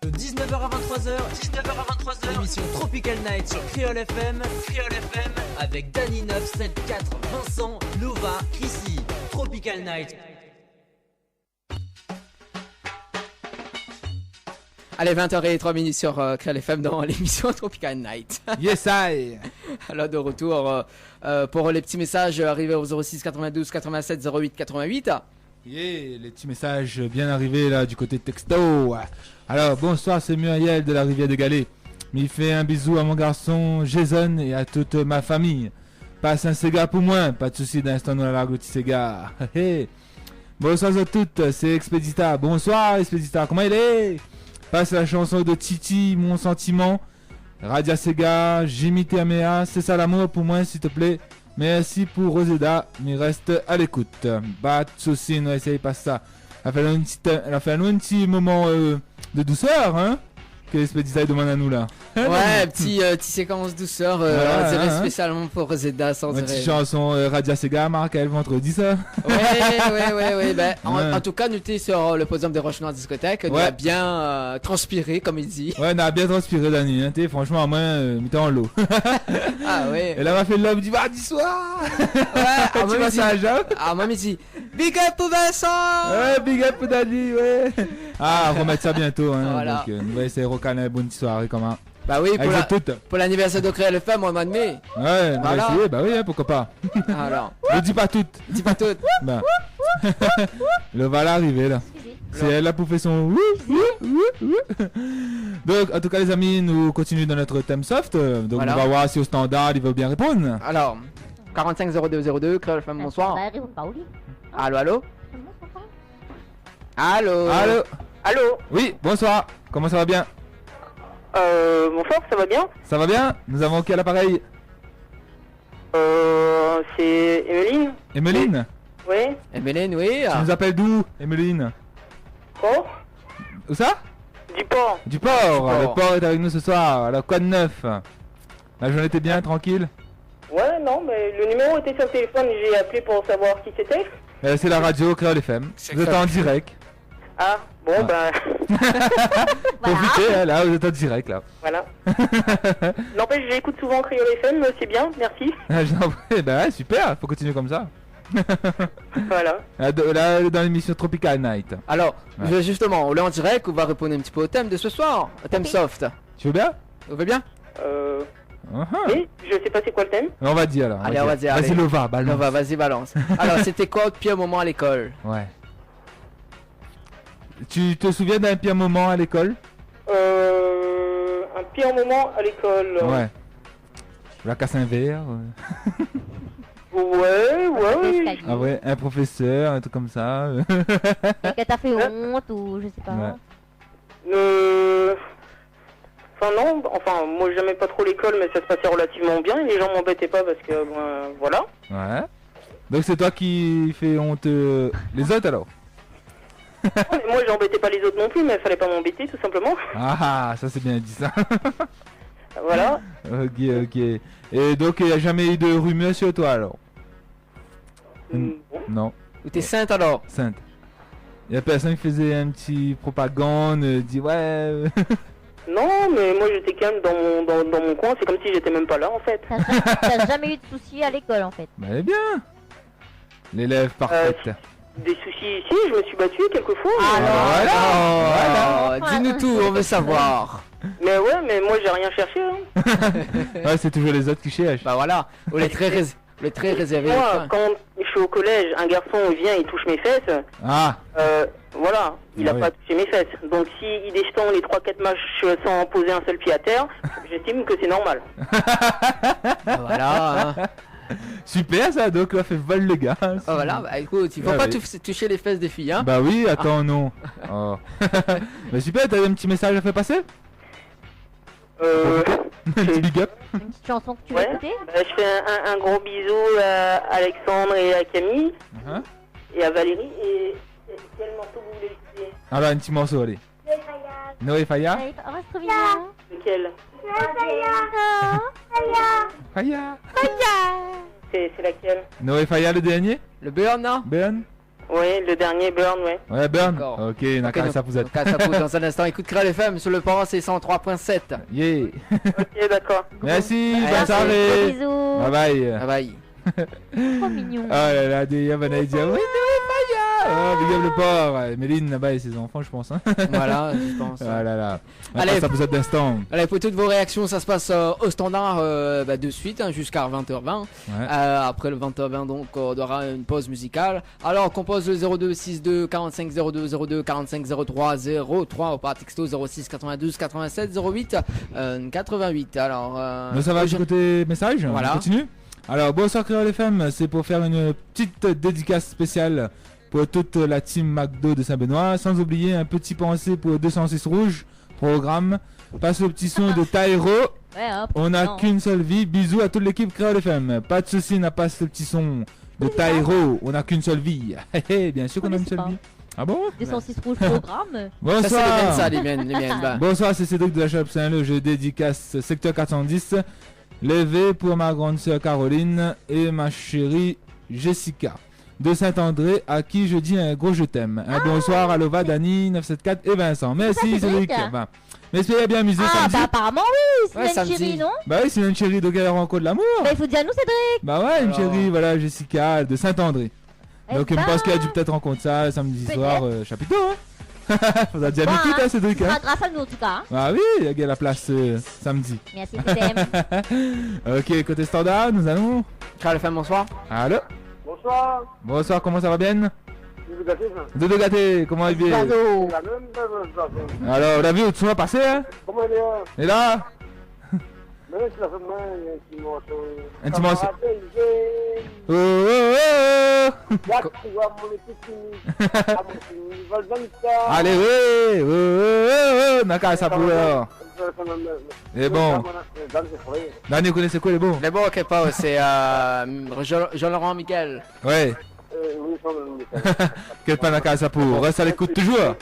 De 19h à 23h, l'émission Tropical Night sur Creole FM, avec Danny 974, Vincent, Nova, Chrissy. Tropical Night. Allez, 20h03 sur Creole FM dans l'émission Tropical Night. Yes, I. Alors, de retour pour les petits messages arrivés au 06 92 87 08 88. Yeah, les petits messages bien arrivés là du côté texto. Alors, bonsoir, c'est Muriel de la Rivière de Galets. Il fait un bisou à mon garçon Jason et à toute ma famille. Passe un Sega pour moi, pas de soucis d'instant dans la largue petit Sega. Bonsoir à toutes, c'est Expedita. Bonsoir Expedita, comment il est? Passe la chanson de Titi, Mon Sentiment. Radia Sega, Jimmy Termea, c'est ça l'amour pour moi s'il te plaît. Merci pour Roseda, mais reste à l'écoute. Pas de soucis, on essaye pas ça. Elle a fait un petit moment de douceur, hein, que Expedita demande à nous là. Ouais, petit séquence douceur, Voilà, on dirait hein. spécialement pour Roseda, sans Une dirait. petite chanson Radia Sega, Marc, elle vendredi ça. Ouais. Ben, Ouais. en tout cas, notez sur le podium des Roches Noires discothèque, on Ouais. a bien transpiré, comme il dit. Ouais, on a bien transpiré Dani, hein, franchement, à moins, mettez en l'eau. Ah ouais. Elle a fait le love du mardi soir. Ouais, Petit massage, hein. Ah, moi, il dit Big up pour Vincent! Ouais, big up pour Dani, ouais. Ah, on va remettre ça bientôt, hein. Voilà. Donc, on va essayer de recaler une bonne soirée, comment. Bah oui, Avec toutes. pour l'anniversaire de Créole FM au mois de mai. Ouais, on va Voilà. essayer, bah oui, hein, pourquoi pas. Alors, Ne dis pas toutes. dis pas tout. Bah. Le voilà arrivé là. C'est elle là pour faire son. Donc, en tout cas, les amis, nous continuons dans notre thème soft. Donc, Voilà. on va voir si au standard il va bien répondre. Alors, 45 0202, Créole FM, bonsoir. Allô, allô? Allô? Allô. Allô. Oui, bonsoir. Comment ça va bien? Bonsoir, ça va bien? Ça va bien? Nous avons qui à l'appareil? C'est Emeline? Emeline? Oui. Emeline, oui. Tu nous appelles d'où, Emeline? Oh? Où ça? Du port. Du port. Du Le port. port est avec nous ce soir. Alors, quoi de neuf? La journée était bien, tranquille? Ouais, non, mais le numéro était sur le téléphone, j'ai appelé pour savoir qui c'était. C'est la radio Créole FM. C'est Vous êtes ça. en direct. Ah, bon, Ouais. ben, Profitez, hein, là, vous êtes en direct, là. voilà. N'empêche, j'écoute souvent Creole FM, c'est bien, merci. Ah, j'en prie, bah ouais, super, faut continuer comme ça. Voilà. Là, dans l'émission Tropical Night. Alors, Ouais. justement, on est en direct, on va répondre un petit peu au thème de ce soir. Au thème soft. Tu veux bien? Vous va bien? Oui, je sais pas c'est quoi le thème. On va dire, alors. Allez, on va dire, Vas-y, allez. Lova, balance. On va, vas-y, balance. Alors, c'était quoi votre pire moment à l'école? Ouais. Tu te souviens d'un pire moment à l'école? Un pire moment à l'école. Ouais. La casse un verre. Ouais. Ah ouais, un professeur, un truc comme ça. Et que t'as fait honte ou je sais pas. Ouais. Enfin non, enfin moi j'aimais pas trop l'école mais ça se passait relativement bien et les gens m'embêtaient pas parce que voilà. Ouais. Donc c'est toi qui fais honte les autres alors? Ouais, moi j'embêtais pas les autres non plus mais il fallait pas m'embêter tout simplement. Ah, ça c'est bien dit ça. Voilà. Ok. Et donc il n'y a jamais eu de rumeur sur toi alors? Bon. Non. Ou t'es sainte alors? Sainte. Il y a personne qui faisait un petit propagande, dit ouais. Non mais moi j'étais calme dans mon coin, c'est comme si j'étais même pas là en fait. T'as jamais eu de soucis à l'école en fait. Bah elle est bien. L'élève parfaite. Des soucis ici, je me suis battu quelques fois. Oh, dis-nous tout, on veut savoir. Mais ouais, mais moi j'ai rien cherché. Hein. Ouais, c'est toujours les autres qui cherchent. Bah voilà, on est très, réservé. Moi, quand je suis au collège, un garçon vient, il touche mes fesses. Ah. Voilà, il Ah a oui. pas touché mes fesses. Donc s'il descend les 3-4 marches sans poser un seul pied à terre, j'estime que c'est normal. Voilà. Hein. Super ça, donc on fait vol le gars. Oh, voilà, bah écoute, il faut Ah, pas oui. toucher les fesses des filles, hein. Bah oui, attends, non. Oh. Bah super, t'as un petit message à faire passer? Un petit big up. Une petite chanson que tu veux Ouais, écouter? je fais un gros bisou à Alexandre et à Camille, et à Valérie, et quel morceau vous voulez écouter? Ah bah un petit morceau, allez. Noé Faya. Allez, reste trop mignon. Lequel? Faya. C'est laquelle? Noé Faya le dernier? Le burn, non? Ben. Oui, le dernier Burn, ouais. Ouais, Burn. D'accord. Ok, Nakara Sapouzet. Dans un instant, écoute Créole FM sur le port, c'est 103.7. Yeah. Ok, d'accord. Merci, bonne Merci. soirée. Bisous. Bye bye. Bye bye. Trop mignon. Oh là là, des Yavana dit oui, oh, big up le port. Méline là-bas et ses enfants, je pense. Hein. Voilà, je pense. Oh là là. Allez. Ça vous êtes d'instant. Allez, pour toutes vos réactions, ça se passe au standard de suite jusqu'à 20h20. Ouais. Après le 20h20, donc, on aura une pause musicale. Alors, on compose le 02 62 45 02 02 45 03 03 ou par texto 06 92 87 08 88. Alors, Mais ça va du côté message. Voilà. On continue. Alors, bonsoir Créole FM, c'est pour faire une petite dédicace spéciale pour toute la team McDo de Saint-Benoît. Sans oublier un petit pensée pour 206 Rouge, programme. Passe le petit son de Taïro. Ouais, hop. On n'a Non. qu'une seule vie. Bisous à toute l'équipe Créole FM. Pas de soucis, n'a pas ce petit son de Taïro. On n'a qu'une seule vie. Bien sûr qu'on a une seule vie. Ah bon? 206 rouges programme. ça, c'est Bonsoir. les miennes, ça, les miennes. Bah. Bonsoir, c'est Cédric de la Chape Saint-Leu. Je dédicace secteur 410. Levé pour ma grande sœur Caroline et ma chérie Jessica de Saint-André, à qui je dis un gros je t'aime. Un bonsoir à Lova, Dani, 974 et Vincent. Merci Cédric. Cédric. Bah, mais espérez bien amusé Ah, samedi. bah apparemment oui, c'est Ouais, une samedi. chérie, non? Bah oui, c'est une chérie, donc elle rencontre l'amour. Bah il faut dire à nous, Cédric. Bah ouais, une Alors. chérie, voilà, Jessica de Saint-André. Eh Donc je bah, pense qu'elle a dû peut-être rencontrer ça samedi Peut-être. soir, chapiteau. Hein. Faudra dire Bon, tout, hein. hein, Cédric. ce sera Hein. grâce à nous en tout cas. Hein. Bah oui, il y a la place samedi. Merci, je t'aime. Ok, côté standard, nous allons. Créole FM, bonsoir. Allô. Bonsoir, Bonsoir, comment ça va bien? je vous gâtez ça. Dodo Gâté, comment il est? Oiseau. La même chose. Alors, on a vu où tu vas passer, hein? Comment il est? Et là? Mais c'est la fin de main, il y a un petit morceau. Un petit morceau. Camarade, Oh, oh, oh, oh. Là, tu vois mon petit ils veulent donner ça. Allez, oui! Oh, oh, oh, oh. Naka, ça pour alors. Et bon, Dani, connaissez quoi les bons? Les bons, ok, pas, c'est Jean-Laurent Miquel. Ouais, quel pas Naka, ça pour. Reste à l'écoute toujours.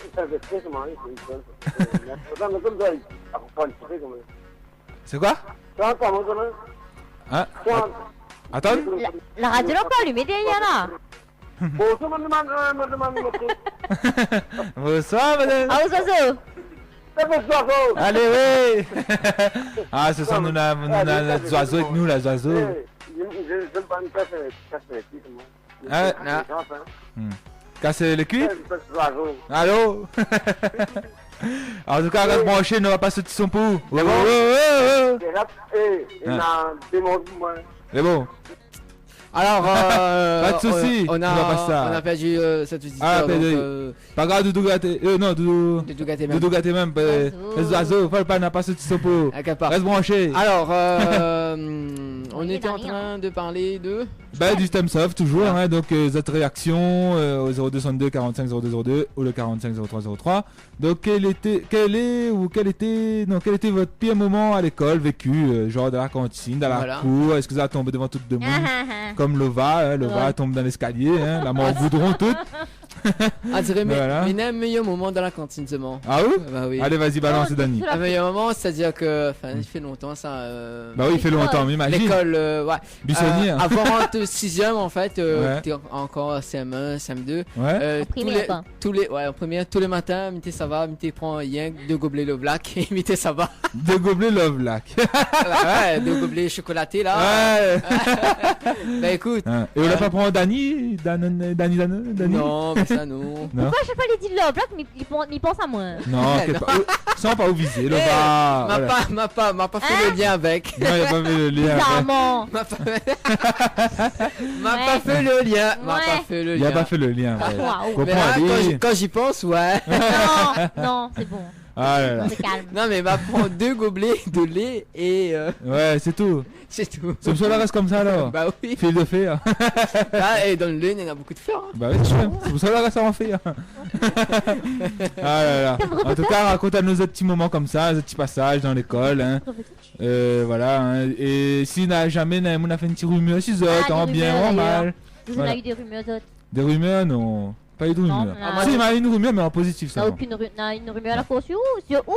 C'est quoi? Hein? Attends? La radio l'a pas allumée derrière là. Bonsoir, madame. Ah, aux oiseaux. Allez, oui! Ah, ce sont nous, les oiseaux avec nous, les oiseaux. Ah, casser le cul? Allô? En tout cas, reste branché, ne va pas sauter son pou. Oh, oh, oh, oh. C'est bon. Alors, Pas de soucis, on on va pas ça. a perdu cet auditeur. Ah, donc, perdu. Pas grave, Doudou gâté. Non, Doudou. Doudou gâté même. Doudou gâté même. Les oiseaux, faut pas n'a pas sauté son pou. À quelque part. Reste branché. Alors, on était en train de parler de. Bah, du Stem Soft, toujours. Hein, donc, votre réaction au 0262 45 0202 ou le 45 03 03. Donc, quel était votre pire moment à l'école vécu, genre dans la cantine, dans la Voilà. cour? Est-ce que vous avez tombé devant tout le monde? Comme Lova, hein, Lova Ouais. tombe dans l'escalier, hein, la mort goudron toute. Ah, dirais, mais Voilà. un meilleur moment dans la cantine seulement. Ah oui? Bah oui. Allez, vas-y, balance, Dani. Un meilleur moment, c'est-à-dire que. Enfin, il fait longtemps ça. Bah oui, il fait longtemps, mais imagine. L'école, ouais. Buissonnier, hein. Avant 6ème, en fait, Ouais. t'es encore CM1, CM2. Ouais. En primaire, quoi. En première, tous les matins, Mité ça va, Mité prend rien, 2 gobelets le black, et Mité ça va. Deux gobelets Love Lac. Ouais, 2 gobelets chocolatés là. Ouais. Bah écoute. Hein. Et on l'a pas pris en Dani? Dani? Non, mais ça non. Non. Pourquoi je sais pas les dit Love Black, mais il pense à moi. Non, Non. sans pas où viser. Eh, Lova. m'a pas fait le lien avec. Non, il a pas vu le lien. Bizarrement. M'a pas Ouais. pas fait le lien. M'a Ouais. pas fait le Il a lien. pas fait le lien. Ouais. Waouh. Mais là, Comprends, allez. quand j'y pense, ouais. Non, c'est bon. Ah là là. C'est calme. Non, mais m'a prend 2 gobelets de lait et Ouais, c'est tout. c'est tout. C'est pour ça qu'elle reste comme ça alors. Bah oui. Fil de fer. Ah, et dans le lait, il y en a beaucoup de fer. Hein. Bah oui, c'est sûr. C'est pour ça qu'elle reste en fer. Ah là là. En tout cas, raconte à nos autres petits moments comme ça, des petits passages dans l'école. Hein. Voilà. Hein. Et si n'a jamais on a fait une petite rumeur sur eux, Ah, en des bien ou rumeurs, en d'ailleurs. mal. Vous Voilà. en avez eu des rumeurs d'autres. Des rumeurs, non. Pas eu de Non, rumeurs. non. Si, il m'a eu une rumeur, mais en positif T'as ça. aucune une rumeur à la fois sur où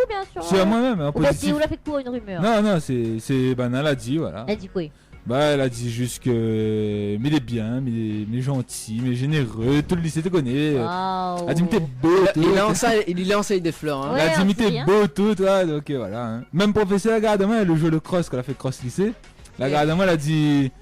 bien sûr. Sur moi-même, en Ou bien si positif. vous l'a fait quoi une rumeur? Non, non, c'est Banal a dit, voilà. Elle dit quoi? Bah, elle a dit juste que. Mais il est bien, mais il est gentil, mais généreux, tout le lycée te connaît. Waouh. Elle a dit, mais t'es beau, tout. Il lui lance des fleurs. Hein. Ouais, Elle a dit, mais on sait t'es rien. beau, tout, toi. Donc voilà. Hein. Même professeur, regarde, moi, elle joue le cross, quand elle a fait cross lycée. La Et- garde, moi, elle a dit.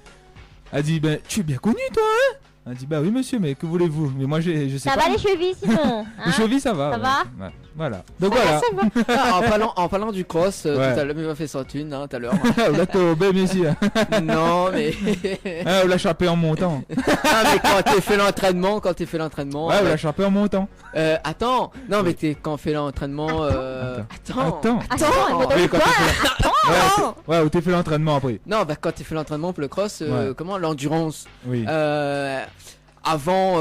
Elle a dit, ben, tu es bien connu, toi, hein? Elle a dit, bah oui, monsieur, mais que voulez-vous? Mais moi, je sais Ça pas. va les chevilles sinon Les hein chevilles, ça va. Ça ouais. va Ouais. Voilà. Donc voilà. Ah, en parlant du cross, Ouais. tout à l'heure, il m'a fait son thune, hein, tout à l'heure. Là, t'es au bain, monsieur. Non, mais. Ah, on l'a chapé en montant. Ah, mais quand t'es fait l'entraînement, Ouais, on l'a chapé en montant. attends, non, mais quand on fait l'entraînement. Attends. Attends, Oui, quand t'es fait... Ouais, où t'es fait l'entraînement après. Non, bah quand tu fais l'entraînement pour le cross, Ouais. comment l'endurance Oui. Avant,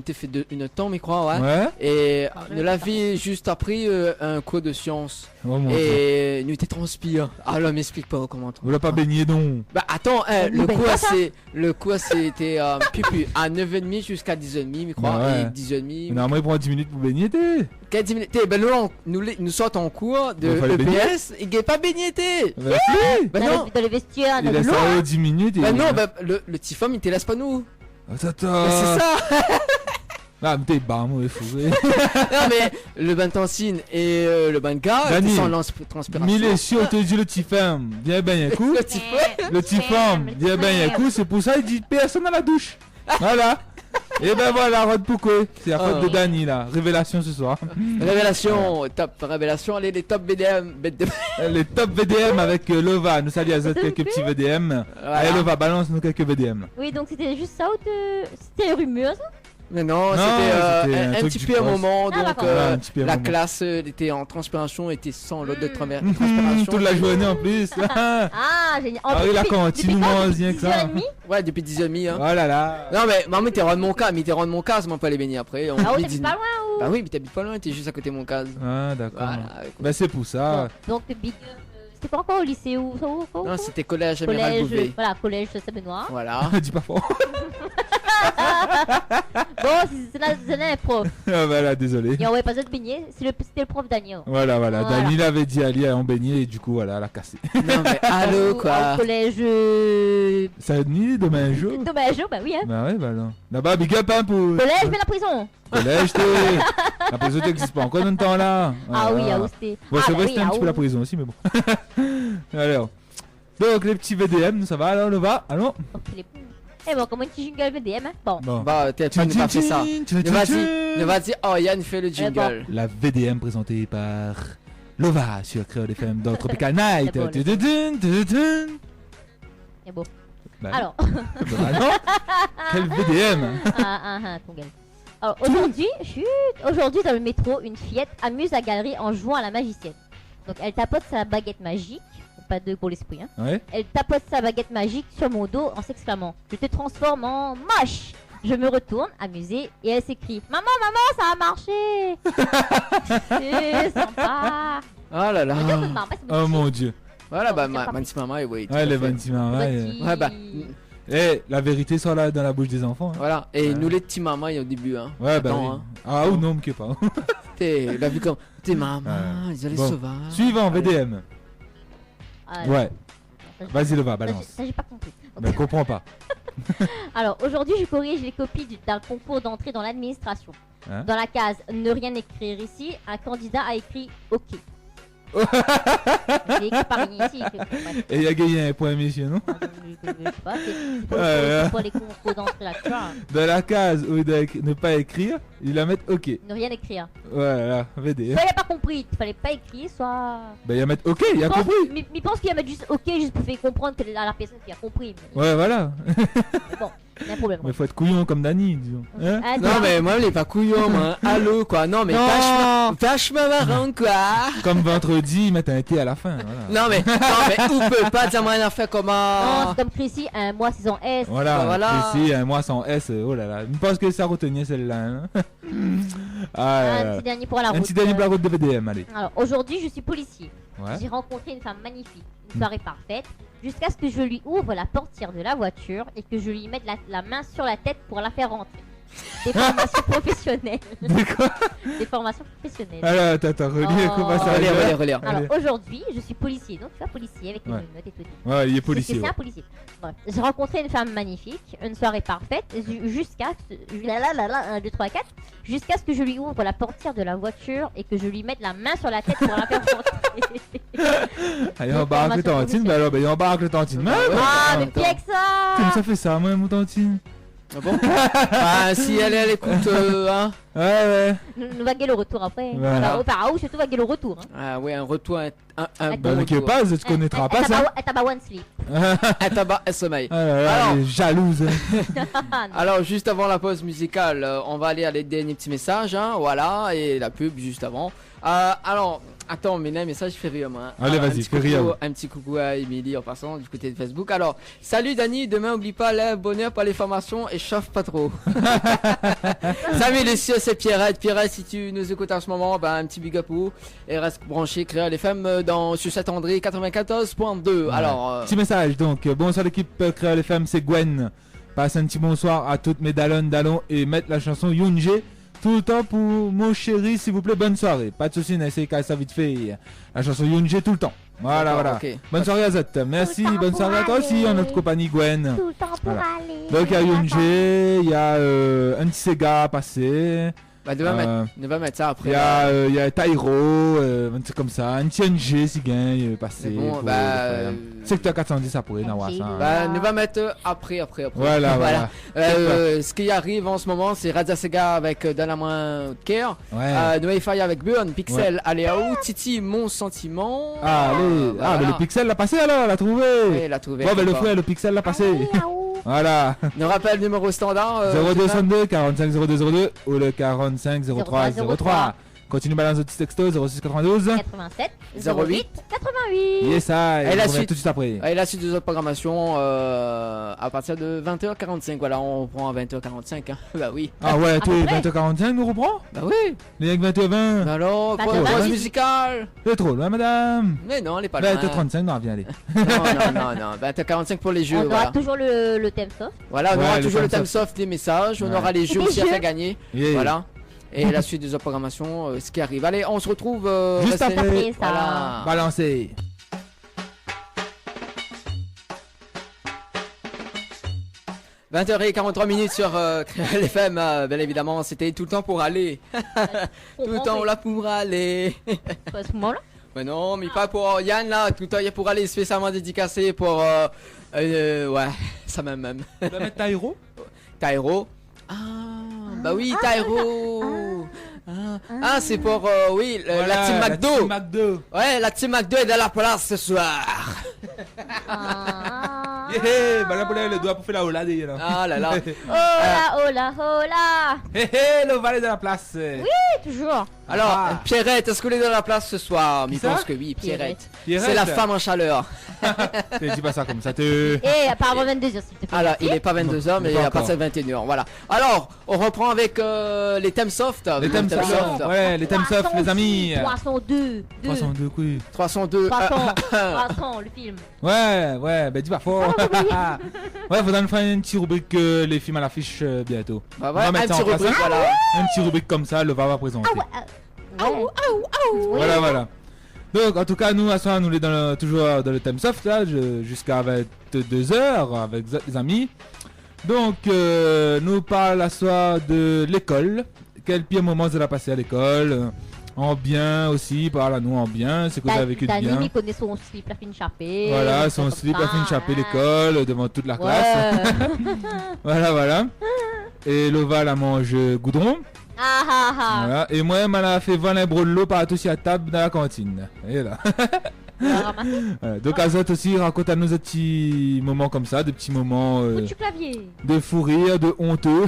t'es fait une temps, je crois, ouais. Ouais. Et nous l'avait juste appris un cours de sciences. Oh mon dieu. Et nous t'es transpire. Ah là, m'explique pas comment. Vous l'avez pas baigné donc. Bah attends, le ben, cours quoi, ça le cours c'était pipi à 9h30 jusqu'à 10h30, je crois. Ouais. Et 10h30. Normalement, il prend 10 minutes pour baigner, t'es. 10 minutes. Ben nous sortons en cours de Il fallait baigner. EPS, il n'est pas baigné, t'es. Bah si. Bah dans, non. dans les vestiaires, Il dans laisse l'eau. ça aux 10 minutes et. Bah non, bah le petit femme il te laisse pas nous. Attends. Bah, c'est ça. Ah, mais t'es bas, moi, fou. Non mais le bain de tensine et le bain de gars, Dani, ils sont en transpiration. Mille et sûr, te dit le petit femme. Viens baigner un coup. Le petit femme. Le petit femme. Viens baigner un coup. C'est pour ça il dit personne à la douche. Voilà. Et ben voilà, Rod Poucoué. C'est la faute Oh. de Dani là. Révélation ce soir. Révélation, top révélation, allez les top BDM. Les top VDM avec Lova. Nous saluons à Zot quelques petits VDM. Allez Lova, balance nous quelques VDM. Oui, donc c'était juste ça ou c'était rumeur ça? Mais non, Non, c'était c'était un un truc petit du peu un cross. moment, Ah, donc d'accord. Ouais, un petit peu un la moment. classe était en transpiration, était sans l'eau de transpiration. Toute la journée en plus. Ah, génial. Ah oui, la cantine, moins bien que ça. Ouais, depuis 10h30. Hein. Oh là là. Non mais maman t'es rond de mon cas, mais t'es rond de mon cas, on peut aller baigner après. On Ah oui, dit- t'habites pas loin ou? Bah oui, mais t'habites pas loin, t'es juste à côté de mon cas. Ah d'accord. Voilà. Bah c'est pour ça. Bon, donc big c'était pas encore au lycée ou Non, c'était collège Amiral Bouvet. collège, voilà, collège Saint-Benoît. Voilà. Dis pas fort. Bon, c'est là un prof. Ah bah là, désolé. Et on va pas de baigner, c'était le prof Daniel. Voilà. Voilà. Dani l'avait dit à Ali en baigner et du coup voilà, elle a cassé. Non mais allô Au quoi. collège Ça ni demain jour. dommage, bah oui hein. Bah ouais, bah non. Là-bas, big up hein pour. Collège mais la prison. Collège, t'es. La prison n'existe pas encore dans le temps là. Ah oui, Voilà. ah c'était. Bon, Ah c'est bah vrai, oui, c'était un ah petit peu la oui. prison aussi, mais bon. Alors. Donc, les petits VDM, ça va alors, Nova? Allons? Oh, il est- Eh bon, comment tu jingle VDM hein? Bon. Bon. Bah tu n'as pas fait ça. Vas-y, oh Yann fait le jingle. La VDM présentée par Lova sur Créole FM dans Tropical Night. C'est bon, le Tududun, tududun. C'est beau. Bah, Alors, bah non. Quel VDM? ton gueule. Alors aujourd'hui dans le métro, une fillette amuse la galerie en jouant à la magicienne. Donc elle tapote sa baguette magique, pas de pour l'esprit hein. Ouais. Elle tapote sa baguette magique sur mon dos en s'exclamant: je te transforme en moche. Je me retourne, amusée, et elle s'écrie: maman, ça a marché. C'est sympa. Oh là là. Mais ça, c'est marrant, c'est Oh mon dieu. Voilà, bah c'est pas- Manti Mama et oui. tout Ouais, à les fait. 26 mains. Ouais. petit- Ouais, bah. Eh, la vérité sort là dans la bouche des enfants. hein. Voilà, et Ouais. nous les petits mamans au début, hein. Ouais, bah Attends, oui. hein. Ah, ou non, me pas. T'es, la vu comme. T'es maman, Ouais. ils allaient Bon. sauvages. Suivant, Allez. VDM. Ah, Ouais, ça, j'ai- vas-y, Leva, ça, balance. j'ai pas compris. Ben, comprends pas. Alors aujourd'hui, je corrige les copies d'un concours d'entrée dans l'administration. Hein? Dans la case ne rien écrire ici, un candidat a écrit OK. J'ai écrit par ici. Et il a gagné un point, messieurs, non? Je sais pas, c'est Ouais, ouais. c'est pas les concours d'entrée là, tu vois. Dans la case où il doit ne pas écrire, il va mettre OK. Ne rien écrire. Voilà, VDM. Soit il a pas compris, il fallait pas écrire, soit. Ben, il va mettre OK, il a Pense- compris. Mais il pense qu'il va mettre juste OK juste pour faire comprendre que la personne qui a compris. Mais, Ouais, voilà. mais bon, il y a un problème. Mais faut être couillon comme Dani, disons. Hein? Ah, Non, mais moi, il est pas couillon, moi. Allô, quoi. Non, mais Non. vachement marrant, quoi. Comme vendredi, ils mettent un T à la fin. Voilà. Non, mais on peut pas dire rien à faire Non, comment. c'est comme Chrissy, un mois c'est en S. Voilà, Voilà. ici, un mois sans S, oh là là. Je pense que ça retenait celle-là. Hein. Ah, là Un là. petit dernier pour la route. Un petit dernier pour la route de VDM, allez. Alors aujourd'hui, je suis policier. Ouais. J'ai rencontré une femme magnifique, une soirée parfaite, jusqu'à ce que je lui ouvre la portière de la voiture et que je lui mette la main sur la tête pour la faire rentrer. Des formations professionnelles. De quoi? Des formations professionnelles. Alors, attends, relis, Oh. comment ça Relire. Alors Allez. aujourd'hui, je suis policier, donc je suis un policier avec les Ouais. menottes et tout. Ouais, il est Parce policier. que c'est Ouais. un policier. Bref, j'ai rencontré une femme magnifique, une soirée parfaite, jusqu'à 1, 2, 3, 4, jusqu'à ce que je lui ouvre la portière de la voiture et que je lui mette la main sur la tête pour la faire rentrer. Allez, on barre le tantine, bah alors, on barre le tantine. Mais Ah, mais attends. pire que Comment ça. ça fait ça, moi, mon tantine? Ah bon? Ah, si elle écoute, hein. Ouais. Nous vaguer le retour après. Voilà. Par où surtout vaguer le retour. Hein. Ah ouais, un retour, un Bah, bon Ne quitte retour. pas, tu connaîtras pas ça. Elle tabac one sleep. Un tabac, un sommeil. Ah là là, Alors. elle est jalouse. Alors, juste avant la pause musicale, on va aller à les derniers petits messages, hein, voilà, et la pub juste avant. Alors, attends, mais là, un message fait rire, moi. Allez, Alors, vas-y, un petit fais rire. coucou- Un petit coucou à Émilie en passant du côté de Facebook. Alors, salut Dani, demain, oublie pas le bonheur par les formations et chauffe pas trop. Salut les cieux, c'est Pierrette. Pierrette, si tu nous écoutes en ce moment, ben, un petit big up pour vous. Et reste branché, Créole FM dans sur Saint-André 94.2. Alors, Petit message donc, bonsoir l'équipe Créole FM, c'est Gwen. Passe un petit bonsoir à toutes mes Dallon et mettre la chanson Younje tout le temps pour mon chéri, s'il vous plaît, bonne soirée. Pas de soucis, n'essayez qu'à ça vite fait. La chanson Younje tout le temps. Voilà, d'accord, voilà. ok. Bonne soirée à Zot. Merci, Tout le temps bonne pour soirée à toi aussi, aller. en notre compagnie Gwen. Tout le temps pour Voilà. aller. Donc il y a Younje, il y a un petit Sega à passer. Bah, ne va mettre ça après. Il y a Tyro, un truc comme ça. Un petit NG si gagne passer. Mais bon, pour bah, le problème. Secteur 410 après, Nawa, ça. Bah, ne va mettre après. Voilà. Ce qui arrive en ce moment, c'est Raza Sega avec Dans la main de Care, Ouais. No Fire avec Burn, Pixel, Aléaou, Titi, Mon Sentiment. Allez, Voilà. mais le pixel l'a passé alors, l'a trouvé. Ouais, l'a trouvé. Bon, ben le sympa. frère, le pixel l'a passé. Voilà. Nous rappelle le numéro standard. 0262 45 0202 ou le 45 03 03. Continue balance de petit texto 06 92. 87 08 88. Yes, ça, Et et la on revient suite. tout de suite après. Et la suite des autres programmations à partir de 20h45. Voilà, on reprend à 20h45. Hein. Bah oui. Ah ouais, toi, peu près. 20h45, nous reprend. Bah oui. Les mecs 20h20. Bah alors, quoi, 20h20. pause musicale. C'est trop loin, madame. Mais non, elle est pas loin. 20h35, non, viens aller. Non. 20h45 pour les jeux. On Voilà. aura toujours le thème soft. Voilà, on Ouais, aura le toujours le thème thème soft des messages, on Ouais. aura les jeux des aussi à jeux. faire gagner. Yeah. Voilà. Et la suite des autres programmations, ce qui arrive. Allez, on se retrouve Juste restez- après. Après ça. Voilà. Balancez. – 20h43 sur Créole FM, bien évidemment, c'était tout le temps pour aller. Tout le temps là pour aller. À ce moment-là. Mais non, mais pas pour Yann là, tout le temps il y a pour aller spécialement dédicacé pour ouais, ça même. Tu vas mettre Tyro? Tyro. Ah, bah oui, Tyro. Ah, c'est pour oui, la team McDo. La team McDo. Ouais, la team McDo est dans la place ce soir. Ah. Hé, bah là, pour le doigt pour faire la hola d'ailleurs. Ah là là. Oh là. Hé, le valet de la place. Oui, toujours. Alors, Ah. Pierrette, est-ce qu'elle est dans la place ce soir? Je ça pense que oui, Pierrette. Pierrette. C'est la femme en chaleur. Dis pas ça comme ça, Et pas avant 22h, s'il te plaît. Alors, il est pas 22h, mais pas à encore. partir de 21h. Voilà. Alors, on reprend avec les thèmes soft. Les thèmes soft. Ouais, les thèmes soft, les amis. 302. 302 couilles. 302. 300, le film. Ouais, bah dis pas fort. Ouais, faudra nous faire une petite rubrique les films à l'affiche bientôt. Bah On ouais, va un mettre ça petit en place, rubrique, hein. voilà. Un petit rubrique comme ça, le va présenter. Ouais. Voilà. Donc, en tout cas, nous, à ce soir, nous sommes toujours dans le thème soft, là, jusqu'à 22h avec les amis. Donc, nous parlons à ce soir de l'école. Quel pire moment vous avez passé à l'école? En bien aussi, parle à nous en bien, c'est que vous avez vécu de Dani, bien. il connaît son slip, la fine chapée. Voilà, son slip, la fin de chaper l'école, devant toute la classe. Voilà. Et Lova, la mange goudron. Voilà. Et moi, elle a fait 20 brûlots par tous à la table dans la cantine. Et là. Voilà. Donc, Azot aussi, raconte à nous des petits moments comme ça, des petits moments Du clavier. de fou rire, de honteux.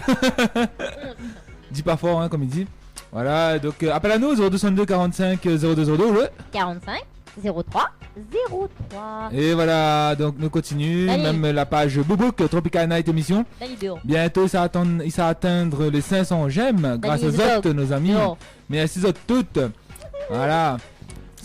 Dis pas fort, hein, comme il dit. Voilà, donc appelle à nous 0262 45 0202 le 45 03 03. Et voilà, donc nous continuons, Allez. même la page Boubouk, Tropical Night émission. Dani dehors. Bientôt, ça va atteindre les 500 j'aime grâce aux Dani, autres, nos amis. Dehors. Merci aux autres toutes. Voilà.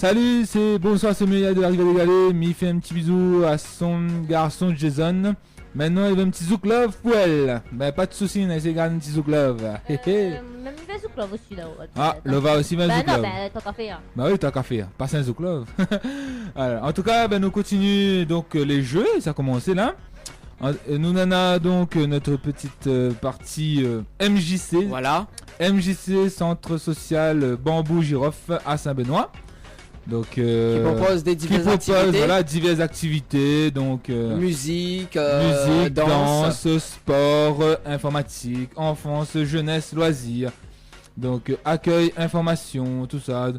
Salut, bonsoir, c'est Muriel de la Rivière des Galets. Mais il fait un petit bisou à son garçon Jason. Maintenant, il veut un petit zouk love pour elle. Ben, pas de soucis, on a essayé de garder un petit zouk love. Même il veut zouk love aussi là. Ah, Lova aussi veut un zouk non, love. tant qu'à faire. Bah oui, tant qu'à faire. Passer un zouk love. Alors, en tout cas, ben, nous continuons donc les jeux. Ça a commencé là. Nous en a donc notre petite partie MJC. Voilà. MJC, Centre Social Bambou Girofle à Saint-Benoît. Donc, Qui propose des diverses activités. Voilà, diverses activités. Donc, musique, danse, sport, informatique, enfance, jeunesse, loisirs. Donc, accueil, information, tout ça.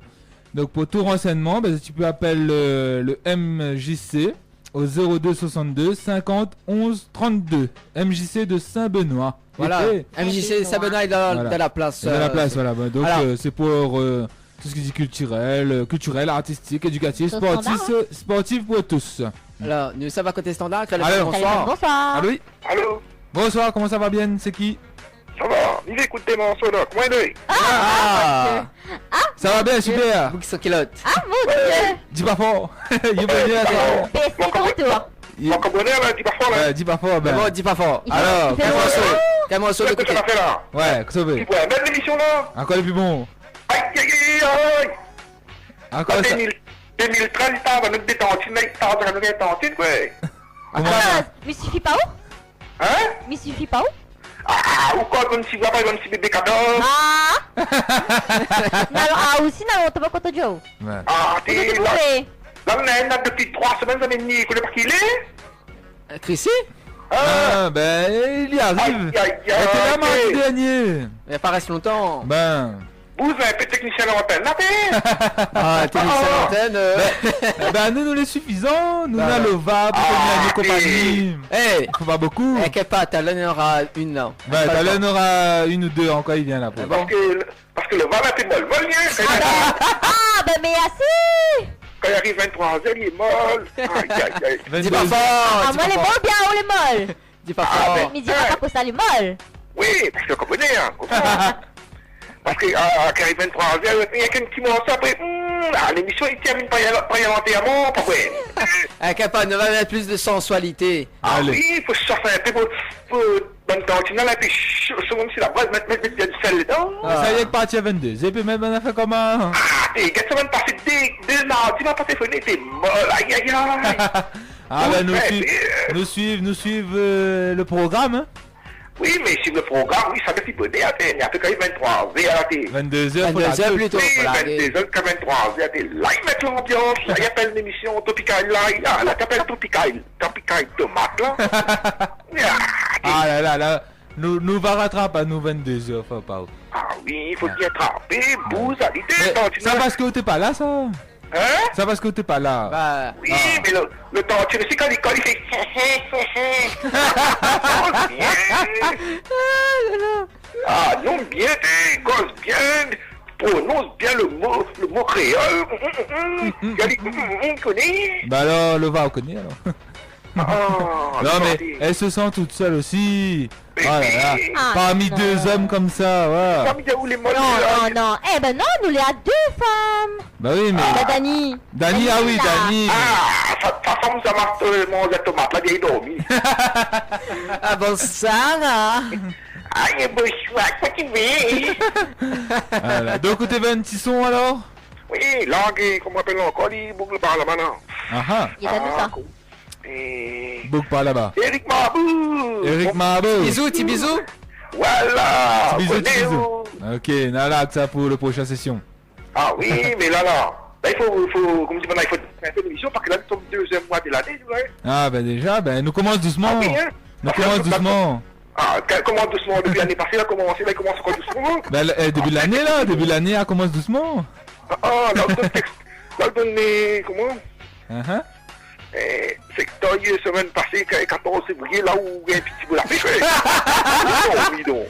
Donc, pour tout renseignement, ben, tu peux appeler le MJC au 02 62 50 11 32. MJC de Saint-Benoît. Voilà. MJC Saint-Benoît est dans la place. Dans la place, voilà. Donc, c'est pour tout ce qui est culturel, artistique, éducatif, sportif pour tous. Alors, nous sommes à côté standard. Alors, Bonsoir. Allô, oui. Allô? Bonsoir, comment ça va bien? C'est qui? Ça va? Il écoute tes morceaux là. Comment il est? Ça va bien, super. Vous qui sont kilotes. Ah mon dieu. Dis pas fort. Il est venu à toi. C'est ton retour. Mon comprenez là? Dis pas fort là. Dis pas fort, ben. Bon, dis pas fort. Il Alors, fait quel morceau de Qu'est-ce que côté? ça fait là? Ouais, Tu sauvé. vois, même l'émission là? Encore le plus bon. Aïe, aïe, aïe, aïe. Encore ça. 2013, ça va nous détendre, ça va nous détendre, ouais. Comment Ah, mais suffit pas où? Hein? Mais suffit pas où? Ah, ou quoi, comme si vous avez un petit bébé cadeau? Ah. Aussi, non, t'as pas compte de Joe. Ouais. Ah, Vous t'es êtes là. bourré. Là, on a depuis 3 semaines, ça m'a dit, vous connaissez pas qui il est? Chrissy? Ah, ben, il y arrive. Aïe, aïe, Il était là mardi aïe. dernier. Il pas reste longtemps. Ben. Vous êtes un peu technicien à l'antenne, là, t'es? Ah, t'es sur l'antenne. Ben, nous, les suffisants. Nous, on a Bah. Lova pour tenir nos compagnies. Hey, Faut pas beaucoup. inquiète pas, Talon en aura une là. Ben, Pas Talon le temps. aura une ou deux encore, il vient là. Pour. bon. Parce que le vent là, c'est molle, Ah, ben mais assez. Quand il arrive 23h, il est molle. Aïe, aïe, aïe. Dis pas 22. fort. Ah, dis moi pas les fort. molles bien ou les molles? Dis pas Ah, fort. Mais dis pas que ça les molles. Oui, parce que vous comprenez, hein. Parce que quand il arrive 23h, il y a qu'un petit morceau après. L'émission, il termine pas volontairement, pas vrai. Inquiète pas, ne va mettre plus de sensualité. Ah Allez. oui, il faut se chauffer un peu pour bonne tantinale, et puis sur même si la base, mettre bien du sel dedans. Ça y est, parti à 22. Et puis même, on a fait comment? Ah, t'es, qu'est-ce que ça va me passer dès mardi, m'a pas téléphoné, t'es molle, aïe, aïe, aïe. Ah, ben, Ouais, nous suivons le programme. Hein. Oui, mais sur le programme, oui, ça fait petit peu d'heure, mais après quand il est 23h, là, t'es... 22h, 22h plutôt. Oui, Voilà. 22h, quand 23h, t'es là, il met l'ambiance, là, il appelle l'émission Tropical, là, t'appelles Tropical Tomate, là. Ah là, nous va rattraper à nous 22h, faut pas. Ah oui, il faut bien attraper, bouse, à l'idée, Mais tantinale. ça parce que t'es pas là, ça. Hein? Ça parce que t'es pas là. Bah, Oui, mais le tantinale, c'est quand il fait... Ah non, bien, cause bien, prononce bien le mot créole. Il a dit, connaît. Bah alors, le va, on connaît alors. Ah, Non mais elle se sent toute seule aussi. Oh là là. Ah, Parmi non. deux hommes comme ça, ouais. Parmi où les molles, Non. Eh ben non, nous les a deux femmes. Bah oui, mais. Bah Dani. Dani, ah oui, là. Dani. Ah, sa femme, ça marche manger tomate, là, bien dormi. ah bon, ça, Aïe, bonsoir, quoi tu veux? Voilà. Donc, t'es un petit son alors? Oui, langue, comment on appelle encore, il boucle par là maintenant. Ah ah. Il est à nous ça. Boucle par là-bas. Eric Mabou. Eric Mabo. Bisous, petit bisous. Voilà. Bisous, Connais, bisous. oh. Ok, là, que ça pour la prochaine session. Ah oui, mais là, il faut, comme tu dis, il faut faire une émission parce que là, nous sommes le 2e mois de l'année, ouais. Ah, ben déjà, nous commence doucement. Ah oui, hein. Nous commence doucement. Ah, comment doucement, depuis l'année passée, là, commencé, là, il commence encore doucement. Début de l'année, elle commence doucement. Ah, là, on donne texte, là, on donne les, comment? Uh-huh. C'est que t'as eu semaine passée, 14 février, là où il y a un petit peu la pêche. Oui, donc.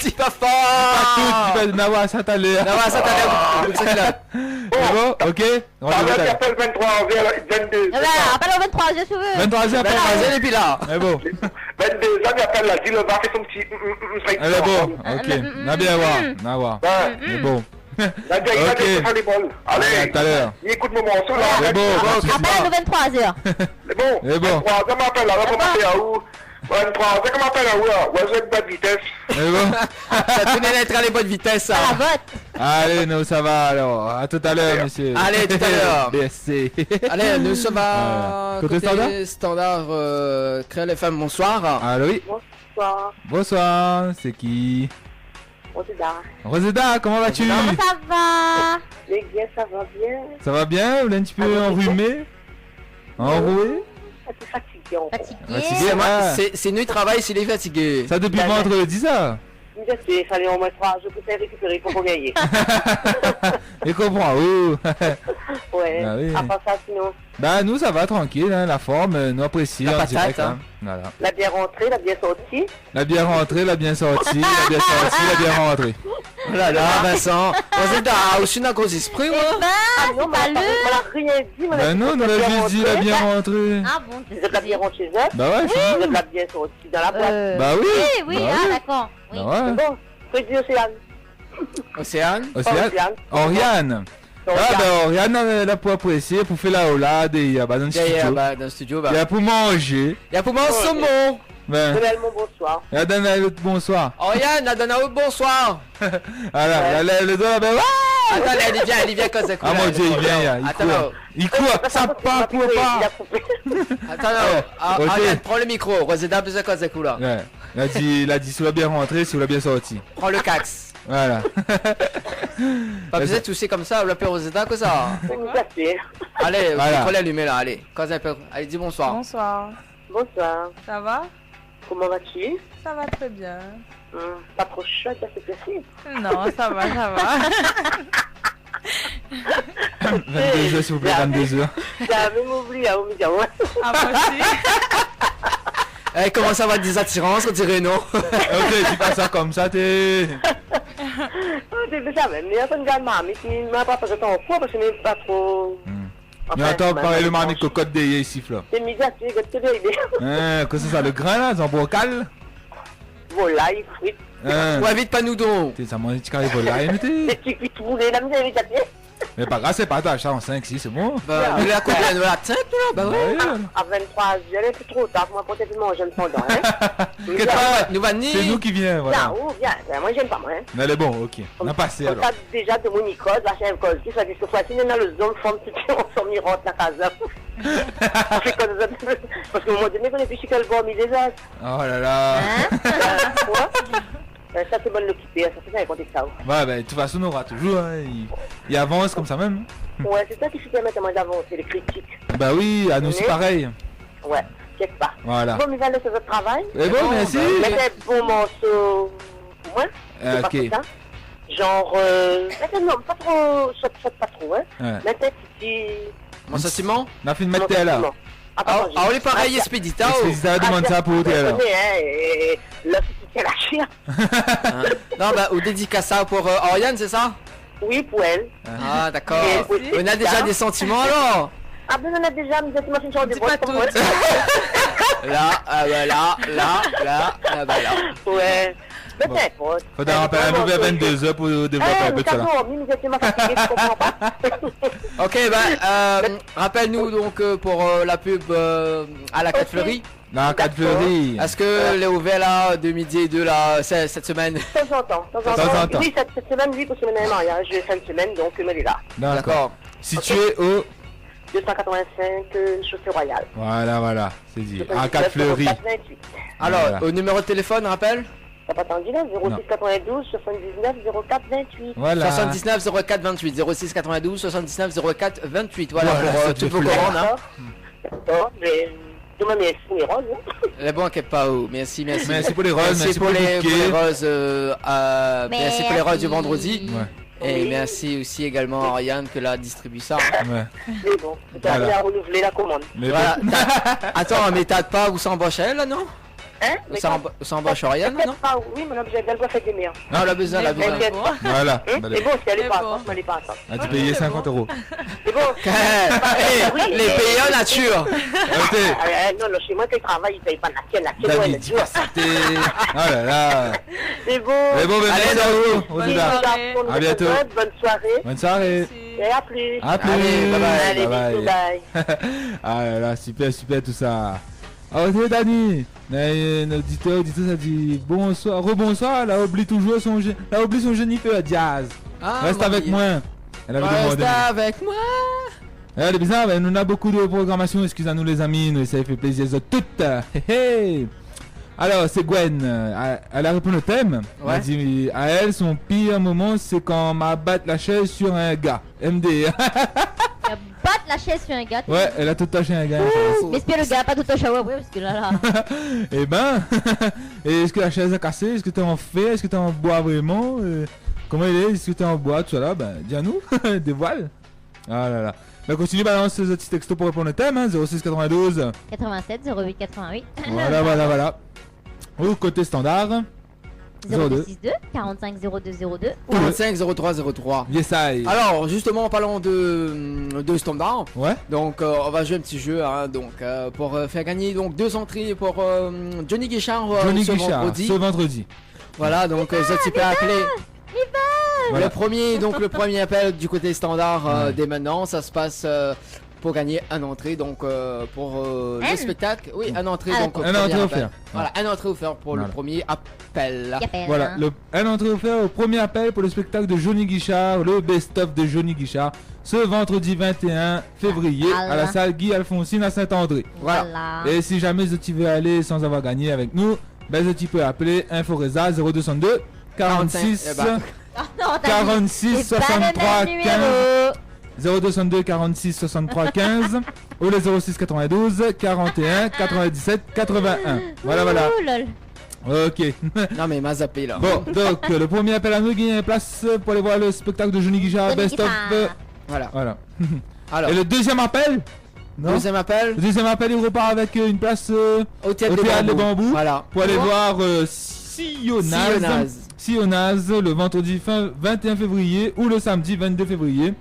Dis pas Pas fort. tout, tu vas n'avoir ça tout à l'heure. Non, ça t'allait. C'est bon, ok. On va Ça jouer va, ça. t'appelles 23 vers 22. Eh ben, appelle au 23, je veux. 23h après. Vas-y, et puis là. C'est bon. 22 ans, il appelle la dit, le va faire son petit... Elle est bon. Ok. On a bien voir. On va voir. Ouais. C'est bon. La vieille, Ok. il va les bols. Allez, à Allez, tout à l'heure. il écoute mon morceau, là. C'est bon, bon, tu Appelle à 23h. C'est bon. C'est bon. 23, ça m'appelle, là, ça m'appelle à où 23, ça m'appelle à où, là? Ouais, j'ai une bonne vitesse. C'est bon. Ça tenait d'être à les bonnes vitesses, ça. À la vote. Allez, nous, ça va alors. À tout à l'heure, monsieur. Allez, tout à l'heure. BSC. Allez, nous sommes à Côté standard Créole FM, bonsoir. Allô, oui. Bonsoir. Bonsoir, c'est qui? Rosida. Roseda, comment vas-tu? Comment ça va? Les gars, ça va bien? Ça va bien? Vous l'avez un petit peu enrhumé? Enroué? Un peu fatigué, en fait. Fatigué, C'est moi- ah. c'est nous, il travaille s'il est fatigué. Ça depuis vendredi, ça? Je sais, il fallait au moins 3 jours pour récupérer pour gagner. Je comprends, oh. Ouais. Ah oui. À part ça, sinon, Bah, nous, ça va tranquille, hein, la forme, nous apprécions. La en patate, direct, hein. Voilà. la bien rentrée, la bien sortie. La bien rentrée, la bien sortie, la bien sortie, la bien rentrée. Oh là là, Vincent. Vous êtes aussi dans cause esprit, moi. Ben, Ah non, c'est pas mais le. on n'a rien dit. Bah non, on a juste dit la bien rentrée. Ah bon, Vous êtes la bien rentrée chez eux. Bah ouais, Vous êtes la bien sortie dans la boîte. bah oui. Oui, oui, Bah ah oui. d'accord. Oui. Bah ouais. Bon, faut dire Océane. Océane. Océane. Oriane. Ah bah Oriane, elle a pour apprécier, pour faire la olade, et il y a bah, dans le Yeah, yeah, studio. bah, dans le studio, bah. Il y a pour manger. Il y a pour moi un saumon. Ben, Réellement, bonsoir. il y a dans l'autre bonsoir. Oriane, la donne un autre bonsoir. Voilà, le doigt là-bas. Ah, Attends, il vient quand ça coule. Ah mon dieu, il vient, il Attends, court. Il court, ça part, court pas. attends, non. Ah, ok. Oriane, prends le micro. Roseda a besoin quand ça coule là. Ouais, il a dit si vous bien rentré, si vous bien sorti. Prends le cax. Voilà. Pas besoin de tousser comme ça, l'apéro Roseda que ça. Allez, Voilà. le micro allumé là, allez. Quand ça peut. Allez, dis bonsoir. Bonsoir. Bonsoir. Ça va? Comment vas-tu? Ça va très bien. Pas trop chouette, ça c'est possible. Non, ça va, ça va. 22h s'il vous plaît, 22h. T'as même oublié à Omega, ouais. Ah, moi aussi. Eh, comment ça va des attirances, on dirait non. Ok, dis pas ça comme ça, t'es... C'est ça même, il y a une gamme mamie qui m'a pas fait temps fou parce que n'est pas trop... Mais attends, pareil le marmite cocotte des ici, là. C'est médiatique, c'est des idées. Hein, qu'est-ce que c'est ça, le grain là, c'est en bocal? Volaille, frites, Hein, Ouais, vite pas nous donc. t'es ça mange du carré volaille, mais des t'es... petits cuits roulés, la misère médiatique. Mais pas grave, c'est pas tâche, ça en 5, 6, c'est bon. Bah, nous la combien? Nous la 5 là? Bah ouais. À 23 heures, c'est trop tard pour moi pour peut-être manger le fondant, hein. Que t'as- Nous va ni. C'est nous qui vient, Bien, voilà. ou bien, moi j'aime pas, moi, hein. Mais elle est bon, ok. On a passé Comme alors. ça, déjà, de mon mycose, la chèvre cause, qui soit dit que fois, si on a le zone, forme, on s'en rentre la casa. On fait comme ça. Parce qu'au moment donné, on est plus qu'elle va mis des as. Oh là là. Ça, c'est bon de l'occuper, ça fait ça, il ça. Ouais, bah, de toute façon, on aura toujours, hein. Il avance comme ça même. Ouais, c'est ça qui fait permettre à moi d'avancer, les critiques. Bah oui, à nous aussi Oui. pareil. Ouais, quelque part. Voilà. Bon, mais allez, c'est votre travail. Et bon, merci. Mettez un bon morceau pour moi. C'est Ok. pas comme ça. Genre, mettez, non, pas trop, saute pas trop, hein. Ouais. Mettez un petit... Mon sentiment? On a fait une mettre là. Ah, on est pareil, Expedita. Expedita demande ça pour t'es là. Là, c'est la chien. Non, bah, ou dédicace pour Oriane, c'est ça? Oui, pour elle. Ah, d'accord. Oui, On a déjà des sentiments alors? Ah ben on a déjà, mais c'est une chanson de Dis voix pas comme tout. moi. Là, ah bah là, bah là. Ouais. Mais Bon. c'est pas. Faudra rappeler un peu vers 22h pour développer un peu de ça. là. Mais t'as dormi, fatigué, tu comprends pas. Ok, bah, rappelle-nous donc pour la pub à la 4 Fleury. La 4 fleurie. Est-ce que les ouvert là de midi et 2 là cette semaine? De temps en temps. De temps en temps. Oui, cette semaine, oui, parce que le mariage, je vais faire une semaine, donc me est là. D'accord. Situé au... 285 Chaussée Royale. Voilà, c'est dit. À 4 fleurie. 428. Alors, Voilà. au numéro de téléphone, rappelle? T'as pas attendu là? 06 92 79 04 28. Voilà. 79 04 28 06 92 79 04 28. Voilà, Voilà, pour c'est toutes vos de commandes. Hein. D'accord, mais demain, mais c'est les roses. Les bons qui pas où. Merci. Merci pour les roses, merci pour pour le les bouquet. roses. Merci pour les roses du Merci. vendredi. Ouais. Et Oui. merci aussi également à Ariane que l'a distribué ça. Ouais. Mais bon, t'as Voilà. bien renouvelé la commande. Mais Voilà. bon. Attends, mais t'as pas où s'embaucher là, non? Hein? Mais Ça embauche Oriane, non? Ah oui, mon objet, elle doit faire des meilleurs. Non, la besoin, la besoin. T'inquiète pas. Voilà. Hein? Bah, C'est bon, si elle est C'est pas bon. enceinte, elle est pas enceinte. Ah, tu payais 50 euros. C'est bon. Les pays en nature. Écoutez, Non, non, chez moi, qui travaille, il paye pas la tienne, David, dis pas ça, t'es... Oh là là. C'est bon. Mais bon, ben, Allez, merci à vous. Bonne Osida. soirée. À bientôt. Bonne soirée. Bonne soirée. Et à plus. À plus. Allez, bye bye. Allez, Bye bisous, bye. bye. Ah là là, super, super tout ça. Ah, ok, Dani. Un auditeur, ça dit bonsoir, rebonsoir. Elle a oublié toujours son géniteur, Diaz. Ah, Reste avec moi. Elle avait Reste demandé. avec moi. Elle est bizarre, mais nous avons beaucoup de programmation. Excusez-nous, les amis. Nous, ça fait plaisir de toutes. Hey. Alors, c'est Gwen. Elle a répondu au thème. Ouais. Elle dit à elle, son pire moment, c'est quand m'a battu la chaise sur un gars. MD. Elle batte la chaise sur un gars. Ouais, elle a tout taché un gars. Mais espère le gars a pas tout au shower après parce que là. Eh ben, et est-ce que la chaise a cassé? Est-ce que t'es en fer? Est-ce que t'es en bois vraiment? Comment il est? Est-ce que t'es en bois? Tout ça là, ben, dis-nous, dévoile. Ah là là. Ben, continue, balance ce petit texto pour répondre au thème, hein, 06 92. 87 08 88. Voilà. Ou côté standard. 0262 45 02 02. 45 03 03. Yes, I. Alors, justement, en parlant de standard, Ouais. donc on va jouer un petit jeu, hein, donc pour faire gagner donc 2 entrées pour Johnny Guichard Johnny ce Guichard, vendredi. ce vendredi. Voilà, donc ça tu peux appeler. Voilà. Le premier appel du côté standard dès maintenant, ça se passe pour gagner un entrée donc pour le spectacle. Oui, un entrée Ah, donc au Un premier entrée appel. offert. Voilà, un entrée offert pour Voilà. le premier appel. Voilà, un entrée offert au premier appel pour le spectacle de Johnny Guichard, le best-of de Johnny Guichard, ce vendredi 21 février à la salle Guy Alphonsine à Saint-André. Voilà. Et si jamais tu veux aller sans avoir gagné avec nous, ben tu peux appeler Inforesa 0262 46 eh ben. Ah, non, t'as 46 dit, c'est pas 63 le même 15 numéro. 0262 46 63 15 ou le 06 92 41 97 81. Voilà. Ouh, lol. Ok. Non mais il m'a zappé là. Bon, donc le premier appel à nous gagne une place pour aller voir le spectacle de Johnny Guichard Johnny Best of. Guichard. Voilà. Alors, Et le deuxième appel non deuxième appel Le deuxième appel, il repart avec une place au théâtre au des théâtre des Bambous. Bambous Voilà. pour aller Pour voir Sionaz. Sionaz le vendredi 21 février ou le samedi 22 février.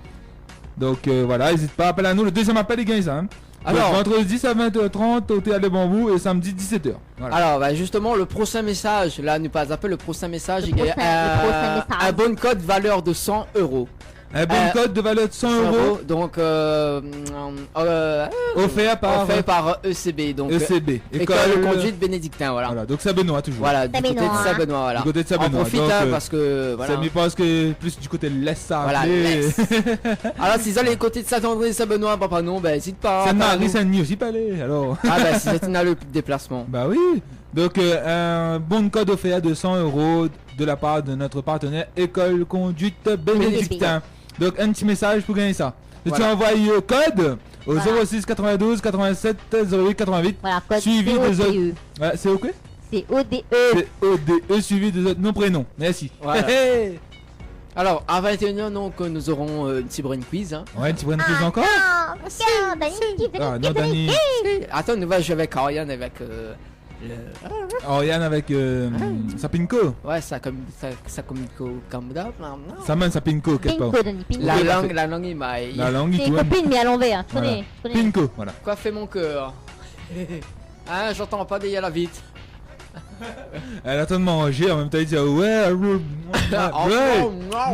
Donc voilà, n'hésite pas à appeler à nous. Le deuxième appel, il gagne ça. Hein. Alors, Donc, vendredi à 20h30 au théâtre des Bambous et samedi 17h. Voilà. alors bah, justement, le prochain message, là, ne pas appeler le prochain message, il y a prochain message. un bon code valeur de 100 euros. Un bon code de valeur de 100 euros Donc, offert par ECB, donc ECB. École de conduite bénédictin, voilà. Voilà, donc c'est Benoît toujours. Voilà, du côté de Saint-Benoît. Saint-Benoît, voilà. Du côté de On Saint-Benoît. profite donc, hein, parce que voilà. ça me pense que plus du côté de l'Est ça. Voilà, appelé. Alors, si ça les côtés de Saint-André et Saint-Benoît, papa non, ben n'hésite pas. Sainte-Marie, Saint-Denis aussi pas aller. Alors. Ah bah si c'est une le déplacement. Bah oui. Donc un bon code offert de 100 euros de la part de notre partenaire École Conduite Bénédictin. Donc un petit message pour gagner ça. Voilà. Tu envoies le code au Voilà. 06 92 87 08 88. Voilà, code Suivi des autres. CODE. Ouais, c'est ok. C'est ODE. C'est ODE suivi des autres noms prénoms. Merci. Voilà. Hey. Alors, à 21h, donc, nous aurons une petite brain quiz. Hein. Ouais, tu prends une prise encore Ah, non, Dani, Ah non, Dani. Attends, nous va jouer avec Ariane, avec le... Oriane avec Sapinko. Ouais, ça communique comme d'hab. Saman Sapinko, quelque part. Pinko, Dani, Pinko. La langue, il m'a... La langue, C'est il une tourne. copine, mais à l'envers. Hein. Tu Voilà. connais, tu connais. Pinko, voilà. Quoi fait mon cœur? Hein, j'entends pas des la vite. Elle attend de manger en même temps, il dit ouais, Oh, ouais.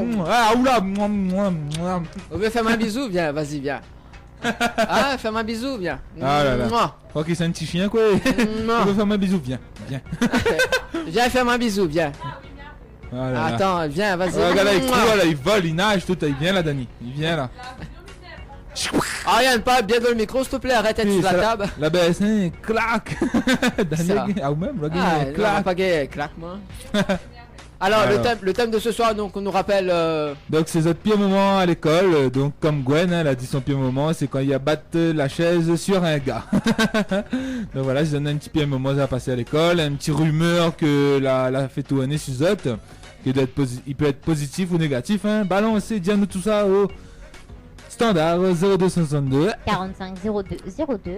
non. Ah, oula. On veut faire un bisou, viens, vas-y, viens. Ah, fais-moi un bisou, viens. Ah là là. Mouah. Ok, c'est un petit chien quoi. Mouah. Tu veux faire un bisou, viens. Viens, fais-moi un bisou, viens. Ah là là. Attends, viens, vas-y. Oh, regarde là, il Mouah. court là, il vole, il nage, tout, il vient là, Dani. Il vient là. Ariane, pas bien dans le micro, s'il te plaît, arrête d'être sur la table. La BS1, clac. Ça. Dani, ah ou même, le Ah, gars, non, clac. pas gay, claque moi. Alors, Alors. le thème de ce soir, donc, on nous rappelle. Donc c'est notre pire moment à l'école, donc comme Gwen, hein, elle a dit son pire moment, c'est quand il a battu la chaise sur un gars. Donc voilà, je donne un petit pire moment à passer à l'école, un petit rumeur que la fait tourner sur Zot, il peut être positif ou négatif, hein. Balancez, dis-nous tout ça au standard 0262 45 02 02